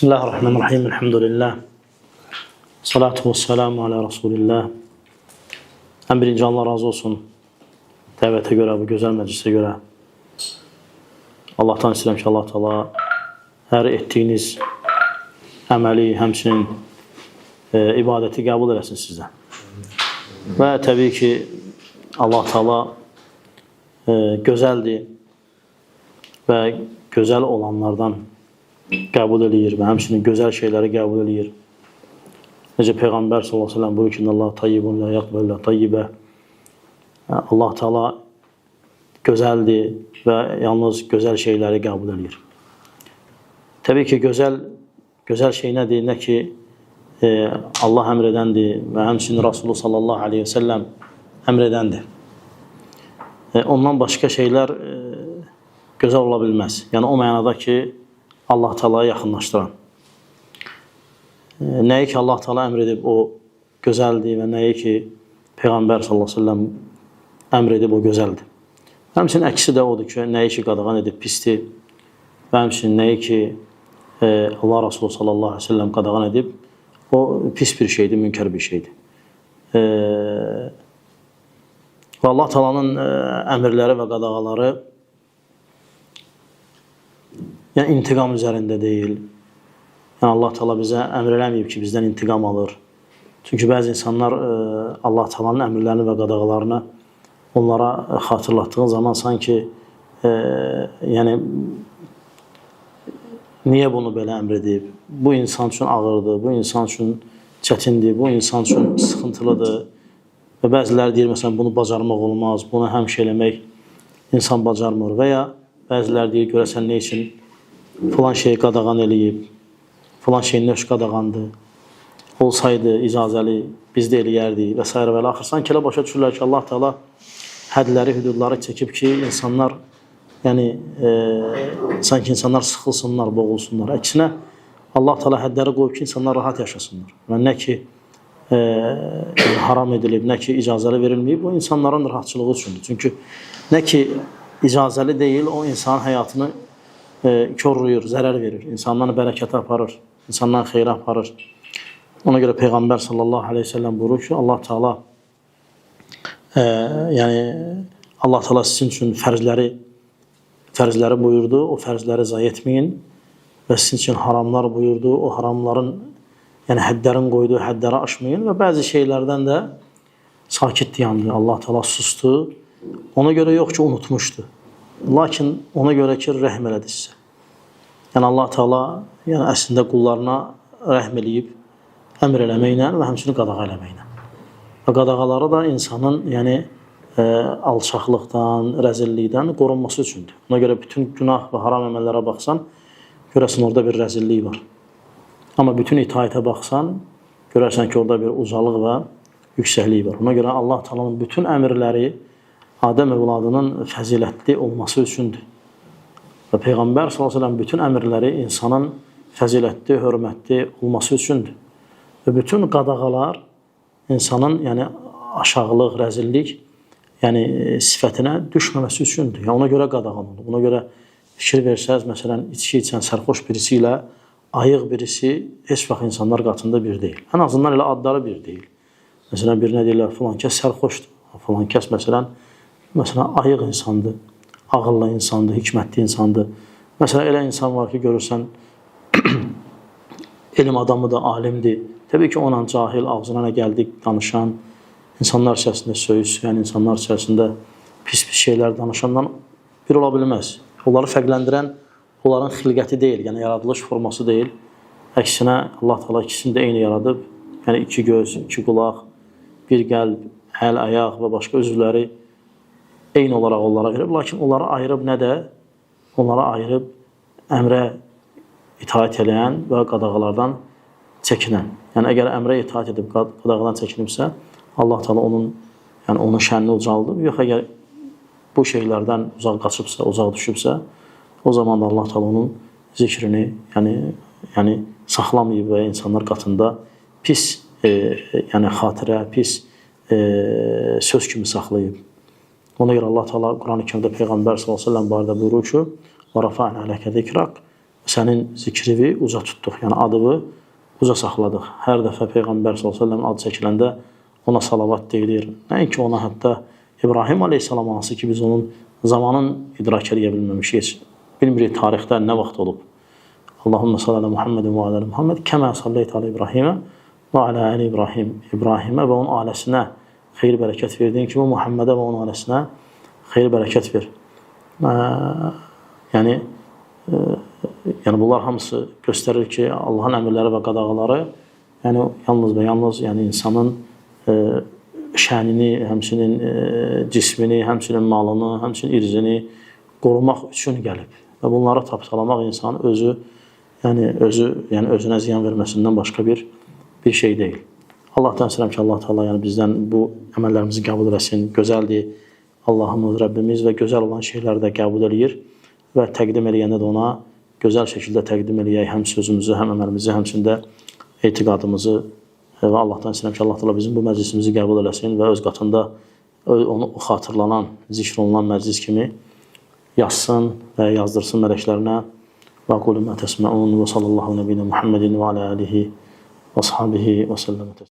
Bismillahirrahmanirrahim. Elhamdülillah. Salatu ve selamu ala Resulillah. En birinci Allah razı olsun. Dəvətə görə, bu gözəl məclisə görə. Allah'tan istəyirəm ki, Allah Teala hər etdiyiniz əməli, həmçinin ibadəti qəbul eləsin sizdən. Və təbii ki, Allah Teala gözəldir və gözəl olanlardan qəbul eləyir və həmçinin gözəl şeyləri qəbul eləyir. Necə Peyğəmbər sallallahu əleyhi və səlləm buyurur ki, Allah tayyibun la yaqbalu illa tayyibə. Allah Teala gözəldir və yalnız gözəl şeyləri qəbul eləyir. Təbii ki, gözəl şey nədir? Nə ki, Allah əmr edəndir və həmçinin Rasulü sallallahu aleyhi və səlləm əmr edəndir. Ondan başqa şeylər gözəl ola bilməz. Yəni, o mənada ki, Allah Teala'ya yaxınlaşdıran. Nəyi ki, Allah Teala əmr edib, o gözəldir və nəyi ki, Peyğəmbər sallallahu aleyhi ve sellem əmr edib, o gözəldir. Həmçinin əksi də odur ki, nəyi ki, qadağan edib, pisdir və həmçinin nəyi ki, Allah Resulü sallallahu aleyhi ve sellem qadağan edib, o pis bir şeydir, münkər bir şeydir. Və Allah Teala'nın əmrləri və qadağaları yəni intiqam üzərində deyil. Yəni Allah Teala bizə əmr eləməyib ki, bizdən intiqam alır. Çünki bəzi insanlar Allah Teala'nın əmrlərini və qadağalarını onlara xatırlatdığı zaman sanki yəni niyə bunu belə əmr edib? Bu insan üçün ağırdır, bu insan üçün çətindir, bu insan üçün sıxıntılıdır. Və bəziləri deyir, məsələn, bunu bacarmaq olmaz, bunu həmişə eləmək insan bacarmır. Və ya bəziləri deyir, görəsən nə üçün filan şeyi qadağan eləyib, filan şeyin nöş qadağandır, olsaydı icazəli biz də eləyərdik və s. və axır. Sanki elə başa düşürlər ki, Allah Teala hədləri, hüdudları çəkib ki, insanlar, yəni, sanki insanlar sıxılsınlar, boğulsunlar. Əksinə, Allah Teala hədləri qoyub ki, insanlar rahat yaşasınlar. Və nə ki, haram edilib, nə ki, icazəli verilməyib, o insanların rahatçılığı üçündür. Çünki nə ki, icazəli deyil, o insanın həyatını körlüyür, zərər verir, insandan bərəkət aparır, insandan xeyr aparır. Ona görə Peyğəmbər sallallahu aleyhi ve sellem buyurur ki, Allah Teala yəni Allah Teala sizin üçün fərzləri buyurdu, o fərzləri zayi etməyin və sizin üçün haramlar buyurdu, o haramların yəni həddlərin qoyduğu həddləri aşmayın və bəzi şeylərdən də sakit dayandı. Allah Teala sustu. Ona görə yox ki, unutmuşdu. Lakin ona görə ki, rəhm elədi sizə. Yəni Allah Teala yəni əslində qullarına rəhm eləyib, əmr eləməklə və həmçinin qadağa eləməklə. Və qadağaları da insanın yəni alçaqlıqdan, rəzillikdən qorunması üçündür. Ona görə bütün günah və haram əməllərə baxsan, görəsən orada bir rəzillik var. Amma bütün itaətə baxsan, görərsən ki, orada bir ucalıq və yüksəklik var. Ona görə Allah Teala'nın bütün əmrləri Adəm övladının fəzilətli olması üçündür. Və Peyğəmbər s.ə.v bütün əmrləri insanın fəzilətli, hörmətli olması üçündür. Və bütün qadağalar insanın yəni, aşağılıq, rəzillik yəni, sifətinə düşməməsi üçündür. Yəni, ona görə qadağan olur. Ona görə fikir versəz, məsələn, içki içən sərxoş birisi ilə ayıq birisi heç vaxt insanlar qatında bir deyil. Ən azından elə adları bir deyil. Məsələn, birinə deyirlər, filan kəs sərxoşdur. Filan kəs, məsələn, ayıq insandır, ağıllı insandır, hikmətli insandır. Məsələn, elə insan var ki, görürsən, elm adamıdır, alimdir. Təbii ki, onunla cahil, ağzına nə gəldik, danışan, insanlar içərisində söyüyən, insanlar içərisində pis şeylər danışandan bir ola bilməz. Onları fərqləndirən onların xilqəti deyil, yəni yaradılış forması deyil. Əksinə, Allah Teala ikisini də eyni yaradıb, yəni iki göz, iki qulaq, bir qəlb, əl, ayaq və başqa üzvləri eyni olaraq onlara verib, lakin onları ayırıb nə də? Onları ayırıb əmrə itaət eləyən və qadağalardan çəkinən. Yəni, əgər əmrə itaət edib qadağadan çəkinibsə, Allah Teala onun şənini ucaldıb. Yox, əgər bu şeylərdən uzaq qaçıbsa, uzaq düşübsə, o zaman da Allah Teala onun zikrini yəni saxlamayıb və insanlar qatında pis xatirə, pis söz kimi saxlayıb. Ona görə Allah Teala Quran-ı Kərimdə Peyğəmbər s.ə.v barədə buyurur ki, وَرَفَعْنَا لَكَ ذِكْرَكَ sənin zikrini uca tutduq. Yəni adını uca saxladıq. Hər dəfə Peyğəmbər s.ə.v adı çəkiləndə ona salavat deyilir. Nəinki ona hətta İbrahim aleyhissalam hansı ki biz onun zamanın idrak edə bilməmişik. Bilmirik tarixdə nə vaxt olub. Allahümme salli ala Muhammedin və ala Muhammed kəmə salleyt ala İbrahimə və ala ali İbrahim. İbrahimə və onun ailəsinə xeyir bərəkət verdiyin kimi Muhammedə və onun ailəsinə xeyir bərəkət ver. Yəni bunlar hamısı göstərir ki, Allahın əmrləri və qadağaları yalnız və yalnız insanın şənini, həmçinin cismini, həmçinin malını, həmçinin irzini qorumaq üçün gəlib. Və bunları tapsalamaq insan özünə ziyan verməsindən başqa bir şey deyil. Allahdan istəyirəm ki, Allah Teala bizdən bu əməllərimizi qəbul etsin. Gözəldir Allahımız, Rəbbimiz və gözəl olan şeyləri də qəbul edir və təqdim eləyəndə də ona gözəl şəkildə təqdim eləyək həm sözümüzü, həm əməlimizi, həmçində etiqadımızı və Allahdan istəyirəm ki, Allah Teala bizim bu məclisimizi qəbul eləsin və öz qatında onu xatırlanan, zikr olunan məclis kimi yazsın və yazdırsın mələklərinə. Və qulu mə təsməun və sallallahu nəbiyyinə Muhammedin və alə alihi və ashabihi və səlləm.